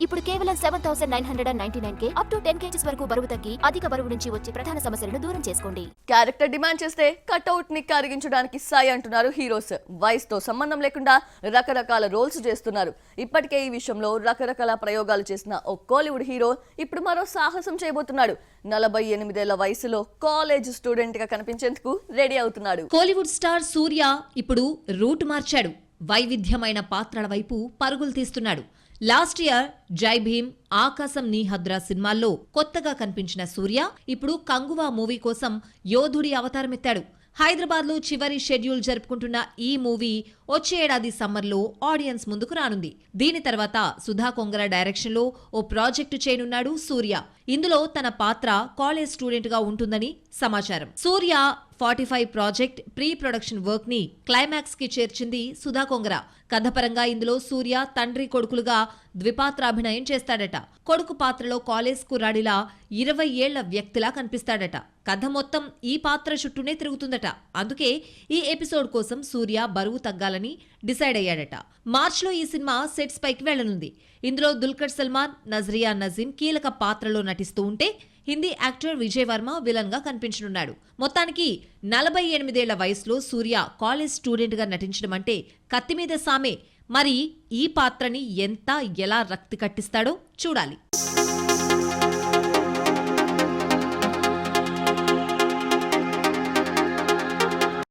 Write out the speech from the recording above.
ఇప్పుడు కేవలం 7,999K up to 10 kgs వరకు బరువు తగ్గి అధిక బరువు నుంచి వచ్చే ప్రధాన సమస్యలను దూరం చేసుకోండి. క్యారెక్టర్ డిమాండ్ చేస్తే కట్అవుట్ ని కరిగించడానికి సాయి అంటున్నారు హీరోస్. వయసుతో సంబంధం లేకుండా రకరకాల రోల్స్ చేస్తున్నారు. ఇప్పటికే ఈ విషయంలో రకరకాల ప్రయోగాలు చేసిన ఓ కోలీవుడ్ హీరో ఇప్పుడు మరో సాహసం చేయబోతున్నాడు. 48 ఏళ్ల వయసులో కాలేజ్ స్టూడెంట్ గా కనిపించేందుకు రెడీ అవుతున్నాడు. కోలీవుడ్ స్టార్ సూర్య ఇప్పుడు రూట్ మార్చాడు. వైవిధ్యమైన పాత్రల వైపు పరుగులు తీస్తున్నాడు. లాస్ట్ ఇయర్ జై భీమ్, ఆకాశం నీ హద్రా సినిమాల్లో కొత్తగా కనిపించిన సూర్య ఇప్పుడు కంగువా మూవీ కోసం యోధుడి అవతారమెత్తాడు. హైదరాబాద్ లో చివరి షెడ్యూల్ జరుపుకుంటున్న ఈ మూవీ వచ్చే ఏడాది సమ్మర్లో ఆడియన్స్ ముందుకు రానుంది. దీని తర్వాత సుధా కొంగర డైరెక్షన్ లో ఓ ప్రాజెక్టు చేయనున్నాడు సూర్య. ఇందులో తన పాత్ర కాలేజ్ స్టూడెంట్ గా ఉంటుందని సమాచారం. సూర్య 45 ప్రాజెక్ట్ ప్రీ ప్రొడక్షన్ వర్క్ ని క్లైమాక్స్ కి చేర్చింది సుధా కొంగర. కథపరంగా ఇందులో సూర్య తండ్రి కొడుకులుగా ద్విపాత్రాభినయం చేస్తాడట. కొడుకు పాత్రలో కాలేజ్ కుర్రాడిలా 20 ఏళ్ల వ్యక్తిలా కనిపిస్తాడట. కథ మొత్తం ఈ పాత్ర చుట్టూనే తిరుగుతుందట. అందుకే ఈ ఎపిసోడ్ కోసం సూర్య బరువు తగ్గాలని డిసైడ్ అయ్యాడట. మార్చ్లో ఈ సినిమా సెట్స్ పైకి వెళ్లనుంది. ఇందులో దుల్కర్ సల్మాన్, నజ్రియా నజీం కీలక పాత్రలో నటిస్తూ ఉంటే హిందీ యాక్టర్ విజయ్ వర్మ విలన్ గా కనిపించనున్నాడు. మొత్తానికి 48 ఏళ్ల వయసులో సూర్య కాలేజ్ స్టూడెంట్ గా నటించడం అంటే కత్తిమీద సామే. మరి ఈ పాత్రని ఎంత ఎలా రక్తి కట్టిస్తాడో చూడాలి.